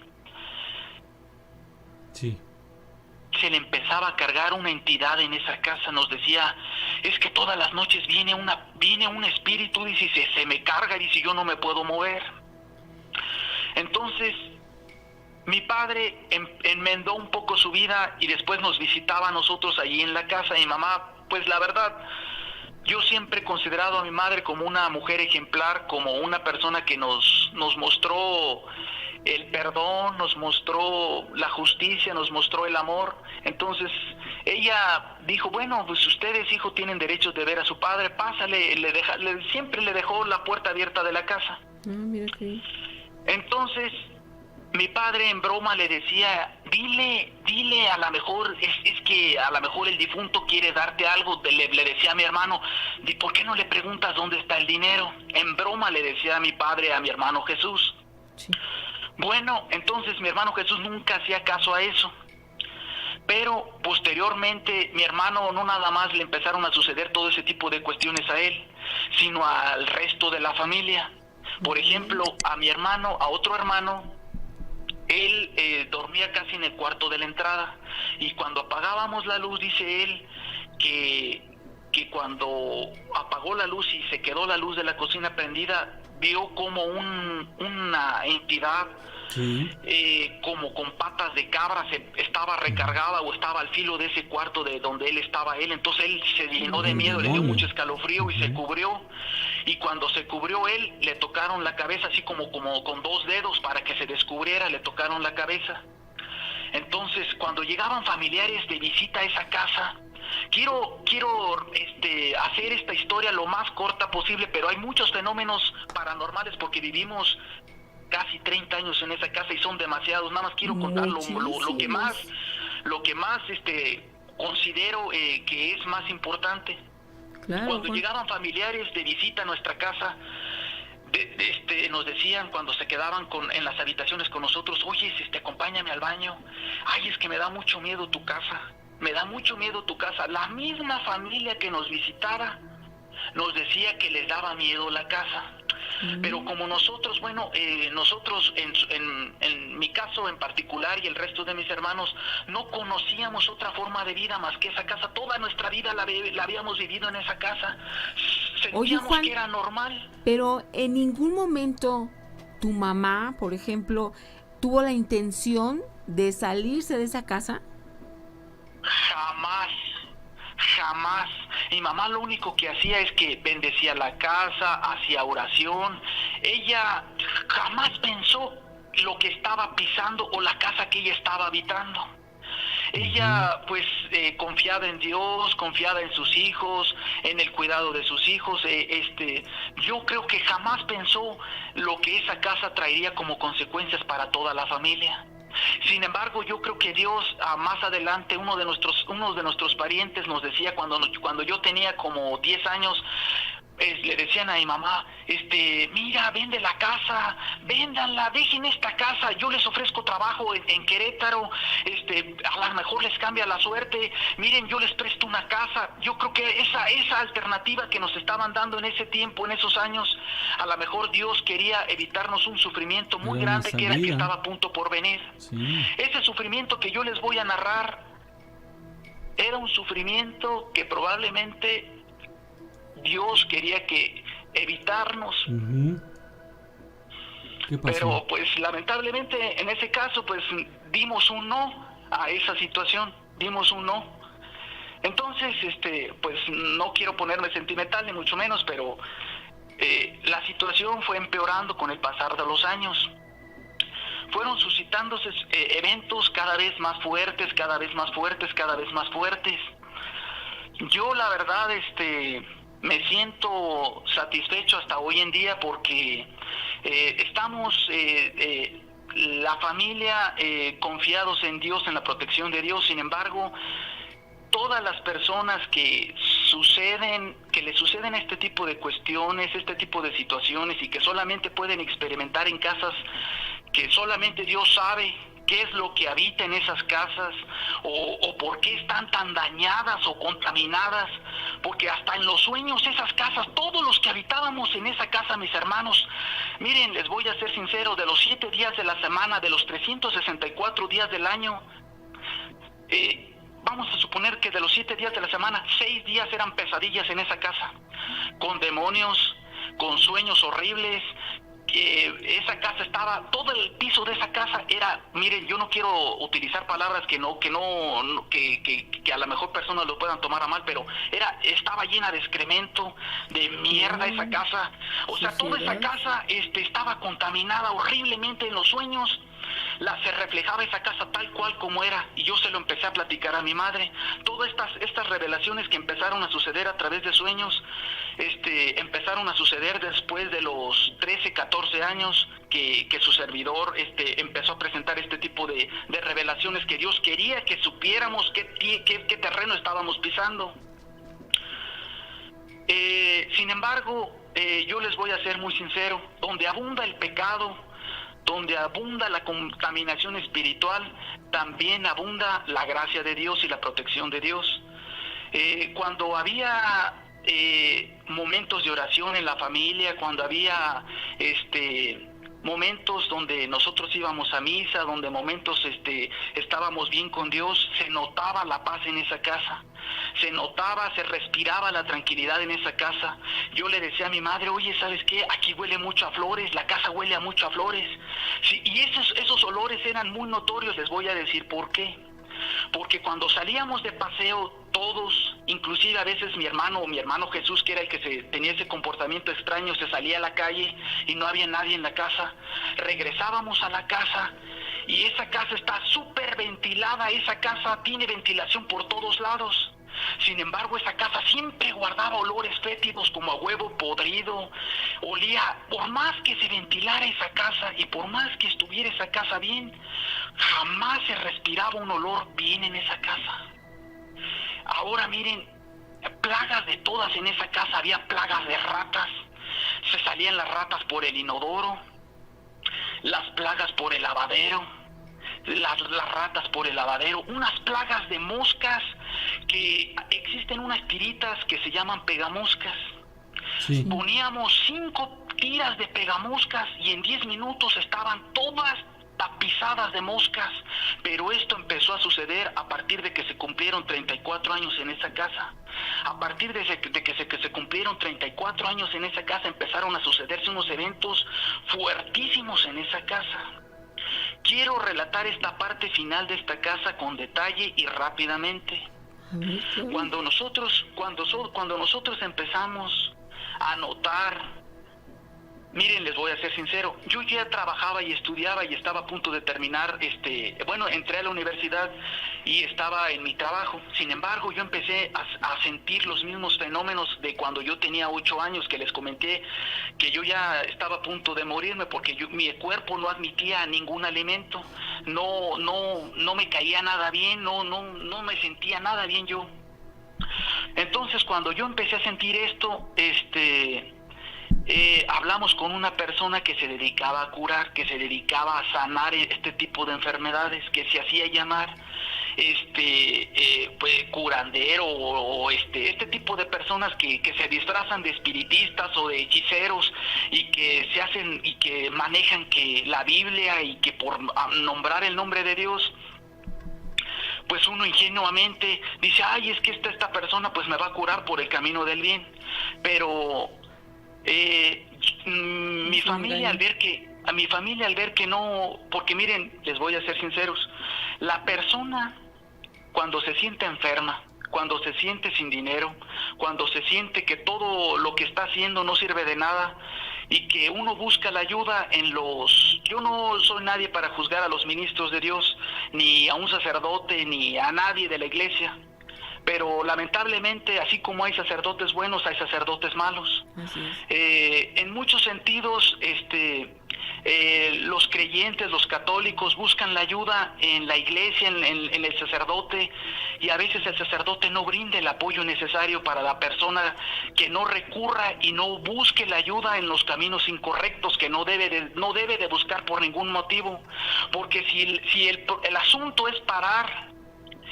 Speaker 4: Sí.
Speaker 3: Se le empezaba a cargar una entidad en esa casa. Nos decía, es que todas las noches viene un espíritu, dice, y se me carga, dice, yo no me puedo mover. Entonces, mi padre enmendó un poco su vida, y después nos visitaba a nosotros allí en la casa. Mi mamá, pues la verdad, yo siempre he considerado a mi madre como una mujer ejemplar, como una persona que nos mostró el perdón, nos mostró la justicia, nos mostró el amor. Entonces ella dijo, bueno, pues ustedes, hijo, tienen derecho de ver a su padre, pásale. Siempre le dejó la puerta abierta de la casa.
Speaker 2: Mira qué.
Speaker 3: Entonces mi padre en broma le decía, dile, a lo mejor, es que a lo mejor el difunto quiere darte algo. Le decía a mi hermano, ¿por qué no le preguntas dónde está el dinero? En broma le decía a mi padre, a mi hermano Jesús.
Speaker 2: Sí.
Speaker 3: Bueno, entonces mi hermano Jesús nunca hacía caso a eso. Pero posteriormente mi hermano, no nada más le empezaron a suceder todo ese tipo de cuestiones a él, sino al resto de la familia. Por ejemplo, a otro hermano, él dormía casi en el cuarto de la entrada, y cuando apagábamos la luz, dice él que cuando apagó la luz y se quedó la luz de la cocina prendida, vio como una entidad, sí, como con patas de cabra, estaba recargada o estaba al filo de ese cuarto de donde él estaba. Entonces él se llenó de miedo, le dio mucho escalofrío y se cubrió. Y cuando se cubrió él, le tocaron la cabeza así como con 2 dedos para que se descubriera, le tocaron la cabeza. Entonces cuando llegaban familiares de visita a esa casa, Quiero hacer esta historia lo más corta posible, pero hay muchos fenómenos paranormales porque vivimos casi 30 años en esa casa y son demasiados. Nada más quiero contar lo que más considero que es más importante.
Speaker 2: Claro,
Speaker 3: Cuando
Speaker 2: Juan.
Speaker 3: llegaban familiares de visita a nuestra casa, nos decían cuando se quedaban en las habitaciones con nosotros, oye, acompáñame al baño. Ay, es que me da mucho miedo tu casa. Me da mucho miedo tu casa. La misma familia que nos visitaba nos decía que les daba miedo la casa. Pero como nosotros, nosotros en mi caso en particular y el resto de mis hermanos, no conocíamos otra forma de vida más que esa casa. Toda nuestra vida la habíamos vivido en esa casa. Sentíamos
Speaker 2: Oye, Juan,
Speaker 3: que era normal.
Speaker 2: pero en ningún momento tu mamá, por ejemplo, tuvo la intención de salirse de esa casa.
Speaker 3: Jamás. Mi mamá lo único que hacía es que bendecía la casa, hacía oración. Ella jamás pensó lo que estaba pisando o la casa que ella estaba habitando. Ella confiaba en Dios, confiaba en sus hijos, en el cuidado de sus hijos. Yo creo que jamás pensó lo que esa casa traería como consecuencias para toda la familia. Sin embargo, yo creo que Dios, más adelante, uno de nuestros parientes nos decía cuando yo tenía como 10 años, le decían a mi mamá, mira, vende la casa, véndanla, dejen esta casa, yo les ofrezco trabajo en Querétaro, a lo mejor les cambia la suerte, miren, yo les presto una casa. Yo creo que esa alternativa que nos estaban dando en ese tiempo, en esos años, a lo mejor Dios quería evitarnos un sufrimiento muy grande que era el que estaba a punto por venir.
Speaker 4: Sí.
Speaker 3: Ese sufrimiento que yo les voy a narrar era un sufrimiento que probablemente Dios quería que evitarnos.
Speaker 4: ¿Qué pasó?
Speaker 3: Pero pues lamentablemente en ese caso pues dimos un no a esa situación, dimos un no. Entonces pues no quiero ponerme sentimental ni mucho menos, pero la situación fue empeorando con el pasar de los años. Fueron suscitándose eventos cada vez más fuertes, cada vez más fuertes, cada vez más fuertes. Yo la verdad me siento satisfecho hasta hoy en día porque estamos la familia confiados en Dios, en la protección de Dios. Sin embargo, todas las personas que le suceden este tipo de cuestiones, este tipo de situaciones y que solamente pueden experimentar en casas que solamente Dios sabe qué es lo que habita en esas casas o por qué están tan dañadas o contaminadas, porque hasta en los sueños esas casas, todos los que habitábamos en esa casa, mis hermanos, miren, les voy a ser sincero, de los 7 días de la semana, de los 364 días del año, vamos a suponer que de los 7 días de la semana, 6 días eran pesadillas en esa casa, con demonios, con sueños horribles. Esa casa estaba, todo el piso de esa casa era, miren, yo no quiero utilizar palabras que a lo mejor personas lo puedan tomar a mal, pero estaba llena de excremento, de mierda esa casa. O sea, toda esa casa estaba contaminada horriblemente en los sueños. Se reflejaba esa casa tal cual como era, y yo se lo empecé a platicar a mi madre. Todas estas revelaciones que empezaron a suceder a través de sueños, empezaron a suceder después de los 13, 14 años que su servidor empezó a presentar este tipo de revelaciones que Dios quería que supiéramos qué terreno estábamos pisando. Sin embargo, yo les voy a ser muy sincero, donde abunda el pecado, donde abunda la contaminación espiritual, también abunda la gracia de Dios y la protección de Dios. Cuando había momentos de oración en la familia, cuando había momentos donde nosotros íbamos a misa, donde momentos estábamos bien con Dios, se notaba la paz en esa casa, se respiraba la tranquilidad en esa casa. Yo le decía a mi madre, oye, ¿sabes qué? Aquí huele mucho a flores, la casa huele a mucho a flores. Sí, y esos olores eran muy notorios, les voy a decir por qué. Porque cuando salíamos de paseo todos, inclusive a veces mi hermano Jesús, que era el que tenía ese comportamiento extraño, se salía a la calle y no había nadie en la casa, regresábamos a la casa y esa casa está súper ventilada, esa casa tiene ventilación por todos lados. Sin embargo, esa casa siempre guardaba olores fétidos como a huevo podrido. Olía, por más que se ventilara esa casa y por más que estuviera esa casa bien, jamás se respiraba un olor bien en esa casa. Ahora miren, plagas de todas en esa casa, había plagas de ratas. Se salían las ratas por el inodoro, las plagas por el lavadero, las ratas por el lavadero, unas plagas de moscas, que existen unas tiritas que se llaman pegamoscas.
Speaker 4: Sí.
Speaker 3: Poníamos 5 tiras de pegamoscas y en 10 minutos estaban todas tapizadas de moscas. Pero esto empezó a suceder a partir de que se cumplieron 34 años en esa casa. A partir de que se cumplieron 34 años en esa casa, empezaron a sucederse unos eventos fuertísimos en esa casa. Quiero relatar esta parte final de esta casa con detalle y rápidamente. Cuando nosotros empezamos a notar, miren, les voy a ser sincero, yo ya trabajaba y estudiaba y estaba a punto de terminar, entré a la universidad y estaba en mi trabajo. Sin embargo, yo empecé a sentir los mismos fenómenos de cuando yo tenía 8 años, que les comenté que yo ya estaba a punto de morirme porque mi cuerpo no admitía ningún alimento, no me caía nada bien, no me sentía nada bien yo. Entonces, cuando yo empecé a sentir esto, hablamos con una persona que se dedicaba a curar, que se dedicaba a sanar este tipo de enfermedades, que se hacía llamar pues curandero o este tipo de personas que se disfrazan de espiritistas o de hechiceros y que se hacen y que manejan que la Biblia y que por nombrar el nombre de Dios, pues uno ingenuamente dice, ay, es que esta persona pues me va a curar por el camino del bien. Pero mi familia al ver que no, porque miren, les voy a ser sinceros, la persona cuando se siente enferma, cuando se siente sin dinero, cuando se siente que todo lo que está haciendo no sirve de nada y que uno busca la ayuda yo no soy nadie para juzgar a los ministros de Dios, ni a un sacerdote, ni a nadie de la iglesia, pero lamentablemente, así como hay sacerdotes buenos, hay sacerdotes malos.
Speaker 2: Así es.
Speaker 3: En muchos sentidos, los creyentes, los católicos buscan la ayuda en la iglesia, en el sacerdote, y a veces el sacerdote no brinda el apoyo necesario para la persona, que no recurra y no busque la ayuda en los caminos incorrectos, que no debe de buscar por ningún motivo, porque si el asunto es parar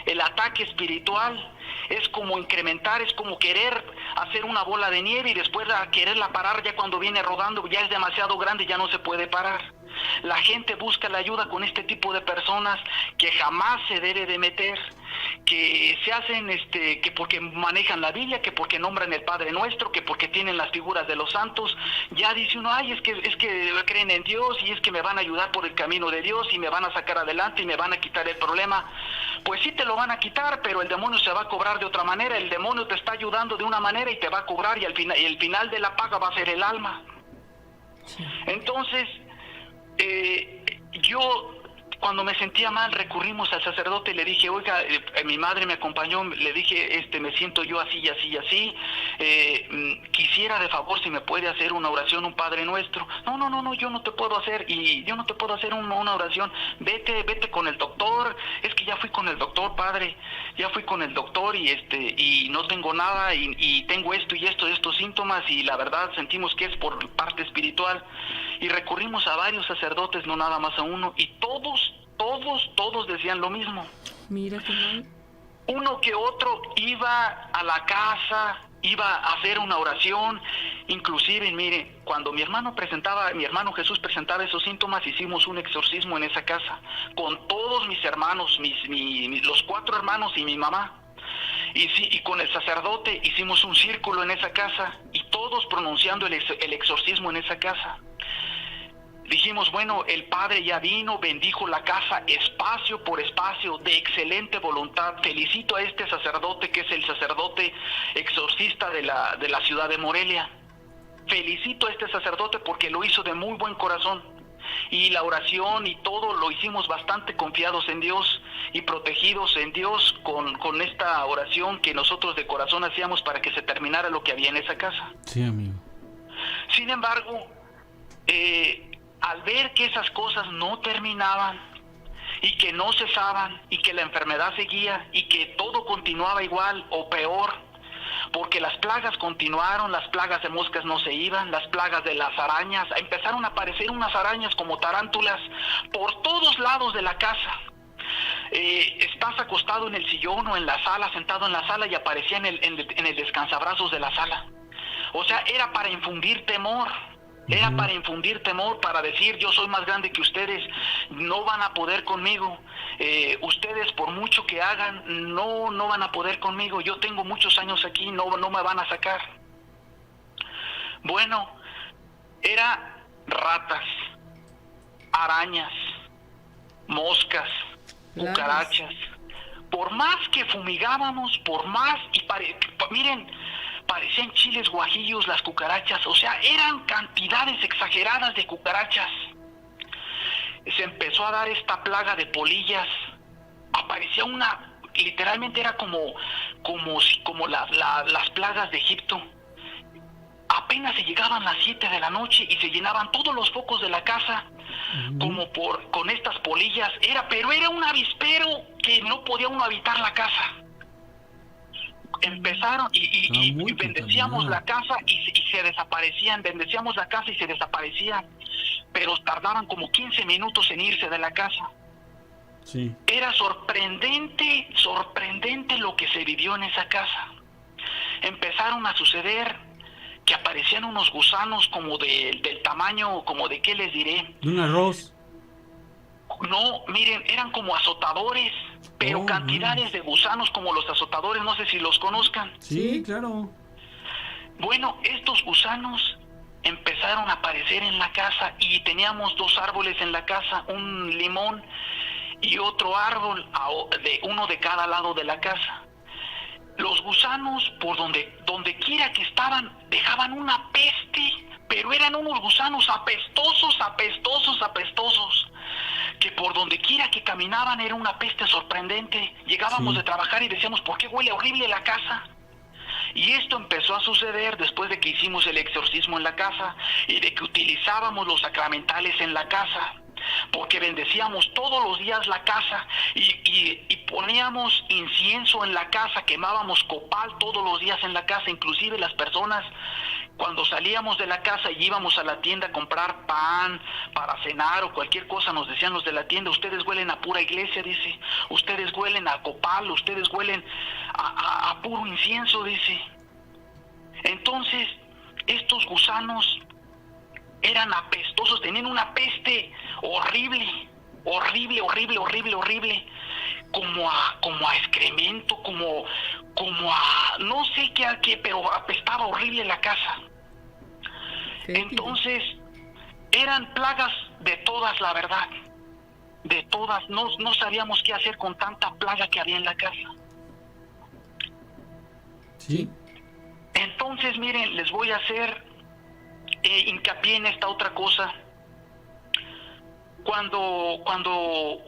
Speaker 3: el ataque espiritual, es como incrementar, es como querer hacer una bola de nieve y después quererla parar ya cuando viene rodando, ya es demasiado grande, ya no se puede parar. La gente busca la ayuda con este tipo de personas que jamás se debe de meter, que se hacen que porque manejan la Biblia, que porque nombran el Padre Nuestro, que porque tienen las figuras de los santos, ya dice uno, ay, es que creen en Dios y es que me van a ayudar por el camino de Dios y me van a sacar adelante y me van a quitar el problema. Pues sí te lo van a quitar, pero el demonio se va a cobrar de otra manera. El demonio te está ayudando de una manera y te va a cobrar, y el final de la paga va a ser el alma. Sí. Entonces, yo cuando me sentía mal recurrimos al sacerdote y le dije, oiga, mi madre me acompañó, le dije, me siento yo así y así y así, quisiera de favor si me puede hacer una oración, un Padre Nuestro. No, yo no te puedo hacer, y yo no te puedo hacer una oración, vete con el doctor, es que ya fui con el doctor, padre, ya fui con el doctor y no tengo nada y tengo esto y estos síntomas, y la verdad sentimos que es por parte espiritual. Y recurrimos a varios sacerdotes, no nada más a uno, y todos decían lo mismo.
Speaker 2: Mira qué mal.
Speaker 3: Uno que otro iba a la casa, iba a hacer una oración, inclusive, mire, cuando mi hermano Jesús presentaba esos síntomas, hicimos un exorcismo en esa casa, con todos mis hermanos, los 4 hermanos y mi mamá. Y con el sacerdote hicimos un círculo en esa casa, y todos pronunciando el exorcismo en esa casa. Dijimos, bueno, el Padre ya vino, bendijo la casa espacio por espacio, de excelente voluntad. Felicito a este sacerdote, que es el sacerdote exorcista de la ciudad de Morelia. Felicito a este sacerdote porque lo hizo de muy buen corazón. y la oración y todo lo hicimos bastante confiados en Dios y protegidos en Dios con esta oración que nosotros de corazón hacíamos para que se terminara lo que había en esa casa.
Speaker 4: Sí, amigo.
Speaker 3: Sin embargo, al ver que esas cosas no terminaban y que no cesaban y que la enfermedad seguía y que todo continuaba igual o peor, porque las plagas continuaron, las plagas de moscas no se iban, las plagas de las arañas, empezaron a aparecer unas arañas como tarántulas por todos lados de la casa. Estás acostado en el sillón o en la sala, sentado en la sala, y aparecía en el descansabrazos de la sala. O sea, era para infundir temor. Era para infundir temor, para decir, yo soy más grande que ustedes, no van a poder conmigo. Ustedes, por mucho que hagan, no van a poder conmigo. Yo tengo muchos años aquí, no me van a sacar. Bueno, era ratas, arañas, moscas, cucarachas. Por más que fumigábamos, miren, parecían chiles guajillos las cucarachas, o sea, eran cantidades exageradas de cucarachas. Se empezó a dar esta plaga de polillas, aparecía literalmente era como las plagas de Egipto. Apenas se llegaban las 7 de la noche y se llenaban todos los focos de la casa con estas polillas, pero era un avispero que no podía uno habitar la casa. Empezaron y bendecíamos la casa y se desaparecían, bendecíamos la casa y se desaparecían, pero tardaban como 15 minutos en irse de la casa.
Speaker 4: Sí.
Speaker 3: Era sorprendente lo que se vivió en esa casa. Empezaron a suceder que aparecían unos gusanos como del tamaño, como de, ¿qué les diré?
Speaker 4: De un arroz.
Speaker 3: No, miren, eran como azotadores, pero cantidades de gusanos como los azotadores, no sé si los conozcan.
Speaker 4: Sí, claro.
Speaker 3: Bueno, estos gusanos empezaron a aparecer en la casa y teníamos 2 árboles en la casa, un limón y otro árbol, uno de cada lado de la casa. Los gusanos, por donde quiera que estaban, dejaban una peste, pero eran unos gusanos apestosos, que por donde quiera que caminaban era una peste sorprendente. Llegábamos de trabajar y decíamos, ¿por qué huele horrible la casa? Y esto empezó a suceder después de que hicimos el exorcismo en la casa y de que utilizábamos los sacramentales en la casa, porque bendecíamos todos los días la casa y poníamos incienso en la casa, quemábamos copal todos los días en la casa. Inclusive las personas, cuando salíamos de la casa y íbamos a la tienda a comprar pan para cenar o cualquier cosa, nos decían los de la tienda, ustedes huelen a pura iglesia, dice, ustedes huelen a copal, ustedes huelen a puro incienso, dice. Entonces, estos gusanos eran apestosos, tenían una peste horrible, como a excremento, como a no sé qué, pero apestaba horrible la casa. Entonces, eran plagas de todas, la verdad, de todas. No sabíamos qué hacer con tanta plaga que había en la casa.
Speaker 4: Sí.
Speaker 3: Entonces, miren, les voy a hacer hincapié en esta otra cosa. Cuando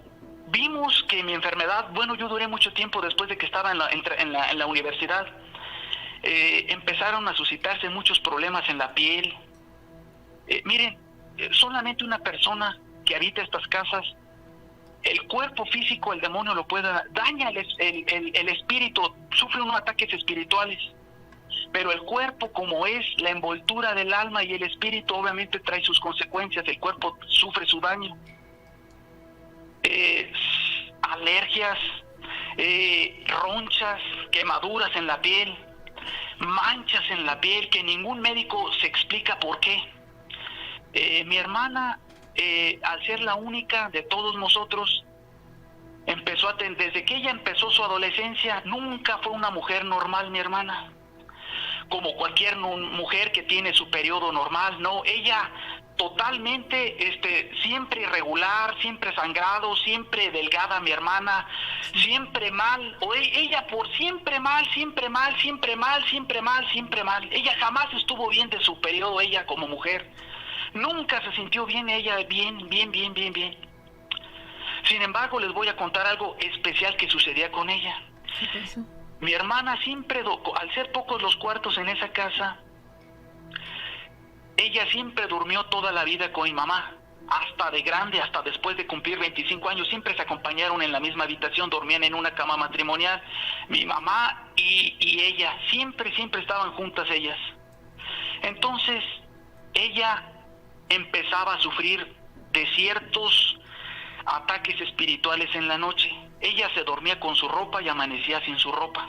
Speaker 3: vimos que mi enfermedad, bueno, yo duré mucho tiempo después de que estaba en la universidad, empezaron a suscitarse muchos problemas en la piel. Miren, solamente una persona que habita estas casas, el cuerpo físico, el demonio lo puede, daña el espíritu, sufre unos ataques espirituales. Pero el cuerpo, como es la envoltura del alma y el espíritu, obviamente trae sus consecuencias. El cuerpo sufre su daño. Alergias, ronchas, quemaduras en la piel, manchas en la piel que ningún médico se explica por qué. Mi hermana, al ser la única de todos nosotros, desde que ella empezó su adolescencia, nunca fue una mujer normal, mi hermana. Como cualquier mujer que tiene su periodo normal, no, ella totalmente, siempre irregular, siempre sangrado, siempre delgada, mi hermana, siempre mal, ella por siempre mal, ella jamás estuvo bien de su periodo, ella como mujer, Nunca se sintió bien ella, bien. Sin embargo, les voy a contar algo especial que sucedía con ella.
Speaker 2: ¿Qué pasó?
Speaker 3: Mi hermana siempre, al ser pocos los cuartos en esa casa, ella siempre durmió toda la vida con mi mamá. Hasta de grande, hasta después de cumplir 25 años, siempre se acompañaron en la misma habitación, dormían en una cama matrimonial. Mi mamá y ella, siempre estaban juntas ellas. Entonces, ella empezaba a sufrir de ciertos ataques espirituales en la noche. Ella se dormía con su ropa y amanecía sin su ropa.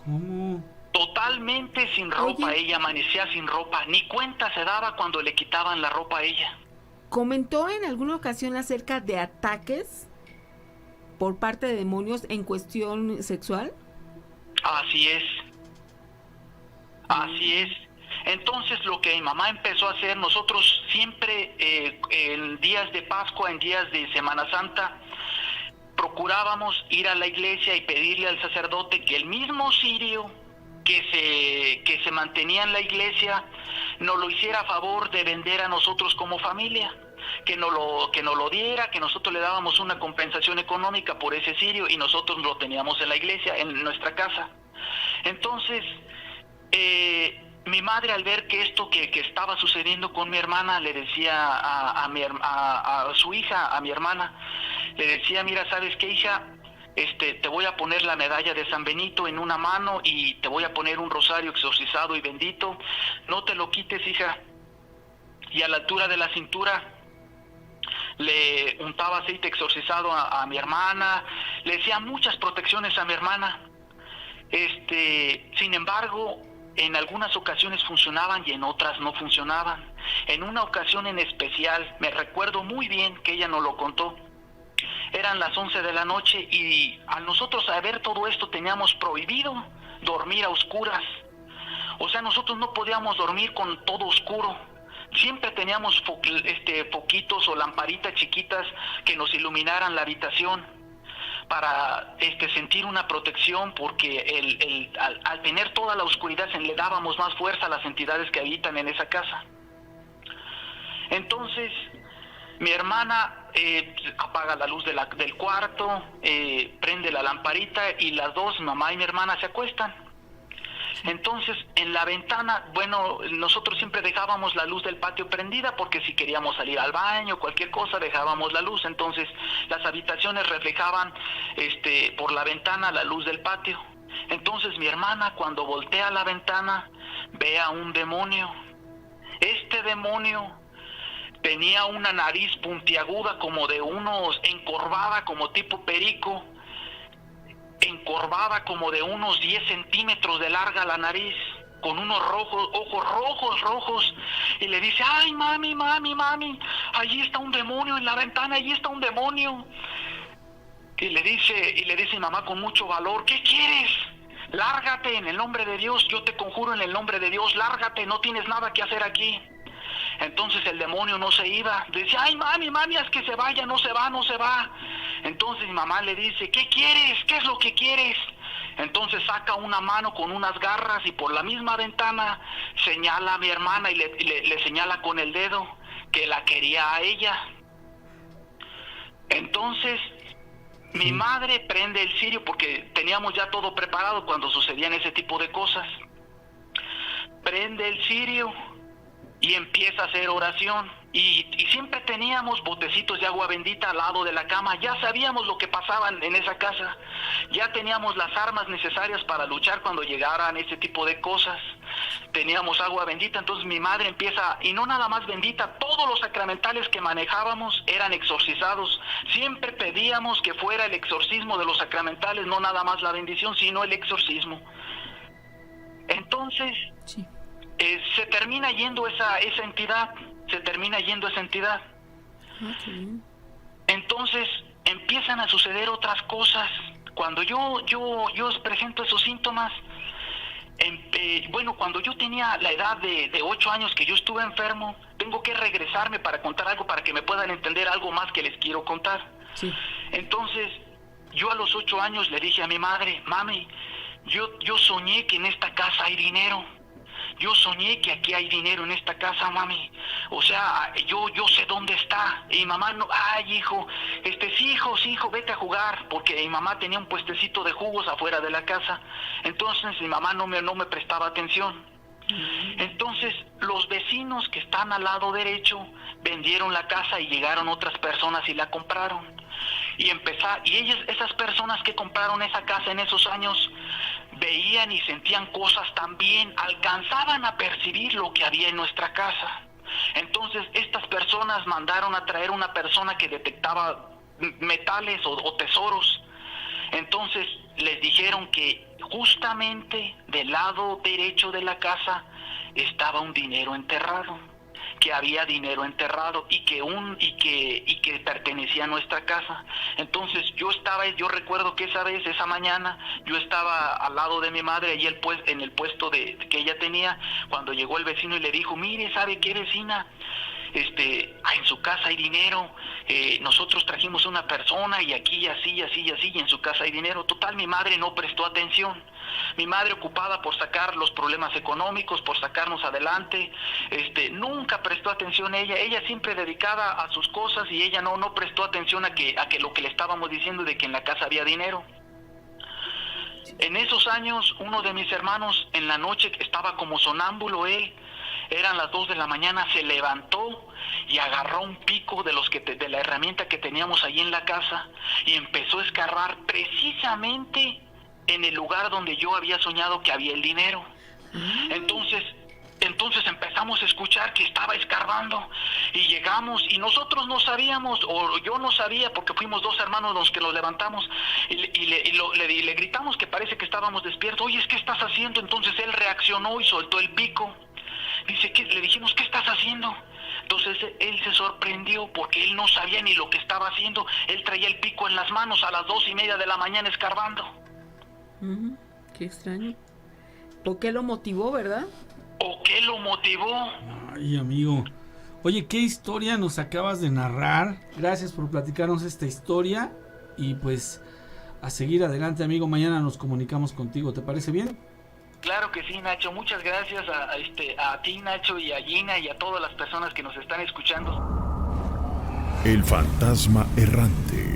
Speaker 4: ¿Cómo?
Speaker 3: Totalmente sin ropa.
Speaker 2: Oye.
Speaker 3: Ella amanecía sin ropa. Ni cuenta se daba cuando le quitaban la ropa a ella.
Speaker 2: ¿Comentó en alguna ocasión acerca de ataques por parte de demonios en cuestión sexual?
Speaker 3: Así es. Así es. Entonces lo que mi mamá empezó a hacer, nosotros siempre en días de Pascua, en días de Semana Santa, procurábamos ir a la iglesia y pedirle al sacerdote que el mismo cirio que se mantenía en la iglesia nos lo hiciera a favor de vender a nosotros como familia, que nos lo diera, que nosotros le dábamos una compensación económica por ese cirio y nosotros lo teníamos en la iglesia, en nuestra casa. Entonces, mi madre, al ver que esto que estaba sucediendo con mi hermana, le decía a su hija, a mi hermana, le decía: mira, ¿sabes qué, hija? Te voy a poner la medalla de San Benito en una mano y te voy a poner un rosario exorcizado y bendito. No te lo quites, hija. Y a la altura de la cintura le untaba aceite exorcizado a mi hermana, le decía muchas protecciones a mi hermana. Sin embargo, en algunas ocasiones funcionaban y en otras no funcionaban. En una ocasión en especial, me recuerdo muy bien que ella nos lo contó. Eran las 11 de la noche y al nosotros saber todo esto teníamos prohibido dormir a oscuras. O sea, nosotros no podíamos dormir con todo oscuro. Siempre teníamos foquitos o lamparitas chiquitas que nos iluminaran la habitación para sentir una protección, porque al tener toda la oscuridad le dábamos más fuerza a las entidades que habitan en esa casa. Entonces, mi hermana apaga la luz del cuarto, prende la lamparita y las dos, mamá y mi hermana, se acuestan. Entonces, en la ventana, bueno, nosotros siempre dejábamos la luz del patio prendida porque si queríamos salir al baño, cualquier cosa, dejábamos la luz. Entonces, las habitaciones reflejaban por la ventana la luz del patio. Entonces, mi hermana, cuando voltea a la ventana, ve a un demonio. Este demonio tenía una nariz puntiaguda encorvada como tipo perico, encorvada como de unos 10 centímetros de larga la nariz, con unos ojos rojos, y le dice: ay, mami, allí está un demonio en la ventana, allí está un demonio. Y le dice mi mamá con mucho valor: ¿qué quieres? Lárgate en el nombre de Dios, yo te conjuro en el nombre de Dios, lárgate, no tienes nada que hacer aquí. Entonces el demonio no se iba, decía: ay, mami, haz que se vaya, no se va. Entonces mi mamá le dice: ¿qué quieres? ¿Qué es lo que quieres? Entonces saca una mano con unas garras y por la misma ventana señala a mi hermana y le señala con el dedo que la quería a ella. Entonces mi madre prende el cirio porque teníamos ya todo preparado cuando sucedían ese tipo de cosas. Prende el cirio y empieza a hacer oración. Y siempre teníamos botecitos de agua bendita al lado de la cama. Ya sabíamos lo que pasaba en esa casa. Ya teníamos las armas necesarias para luchar cuando llegaran ese tipo de cosas. Teníamos agua bendita. Entonces mi madre empieza, y no nada más bendita, todos los sacramentales que manejábamos eran exorcizados. Siempre pedíamos que fuera el exorcismo de los sacramentales, no nada más la bendición, sino el exorcismo. Entonces,
Speaker 2: Sí.
Speaker 3: Se termina yendo esa entidad.
Speaker 2: Ah, qué bien.
Speaker 3: Entonces empiezan a suceder otras cosas. Cuando yo presento esos síntomas, cuando yo tenía la edad de 8 años que yo estuve enfermo, tengo que regresarme para contar algo para que me puedan entender algo más que les quiero contar.
Speaker 2: Sí.
Speaker 3: Entonces, yo a los 8 años le dije a mi madre: mami, yo soñé que en esta casa hay dinero. yo soñé que aquí hay dinero en esta casa, mami. O sea, yo sé dónde está. Y mi mamá, no, ay, hijo, sí, hijo, vete a jugar. Porque mi mamá tenía un puestecito de jugos afuera de la casa. Entonces mi mamá no me prestaba atención. Entonces los vecinos que están al lado derecho vendieron la casa y llegaron otras personas y la compraron. Y esas personas que compraron esa casa en esos años veían y sentían cosas también, alcanzaban a percibir lo que había en nuestra casa. Entonces estas personas mandaron a traer una persona que detectaba metales o tesoros. Entonces les dijeron que justamente del lado derecho de la casa estaba un dinero enterrado, que había dinero enterrado y que pertenecía a nuestra casa. Entonces yo recuerdo que esa mañana, yo estaba al lado de mi madre allí en el puesto que ella tenía, cuando llegó el vecino y le dijo, mire, ¿sabe qué, vecina? En su casa hay dinero, nosotros trajimos una persona y aquí así, y en su casa hay dinero. Total, mi madre no prestó atención. Mi madre, ocupada por sacar los problemas económicos, por sacarnos adelante, nunca prestó atención ella siempre dedicada a sus cosas, y ella no prestó atención a que lo que le estábamos diciendo de que en la casa había dinero. En esos años, uno de mis hermanos en la noche estaba como sonámbulo él. Eran las 2 de la mañana, se levantó y agarró un pico de la herramienta que teníamos ahí en la casa y empezó a escarbar precisamente en el lugar donde yo había soñado que había el dinero. Entonces empezamos a escuchar que estaba escarbando y llegamos, y nosotros no sabíamos, o yo no sabía, porque fuimos 2 hermanos los que los levantamos y le gritamos que parece que estábamos despiertos. Oye, ¿qué estás haciendo? Entonces él reaccionó y soltó el pico. Dice, le dijimos, ¿qué estás haciendo? Entonces él se sorprendió porque él no sabía ni lo que estaba haciendo. Él traía el pico en las manos a las 2:30 de la mañana escarbando.
Speaker 2: Qué extraño. ¿Por qué lo motivó, verdad?
Speaker 3: ¿O qué lo motivó?
Speaker 4: Ay, amigo. Oye, ¿qué historia nos acabas de narrar? Gracias por platicarnos esta historia. Y pues a seguir adelante, amigo. Mañana nos comunicamos contigo. ¿Te parece bien?
Speaker 3: Claro que sí, Nacho. Muchas gracias a ti, Nacho, y a Gina y a todas las personas que nos están escuchando.
Speaker 1: El fantasma errante.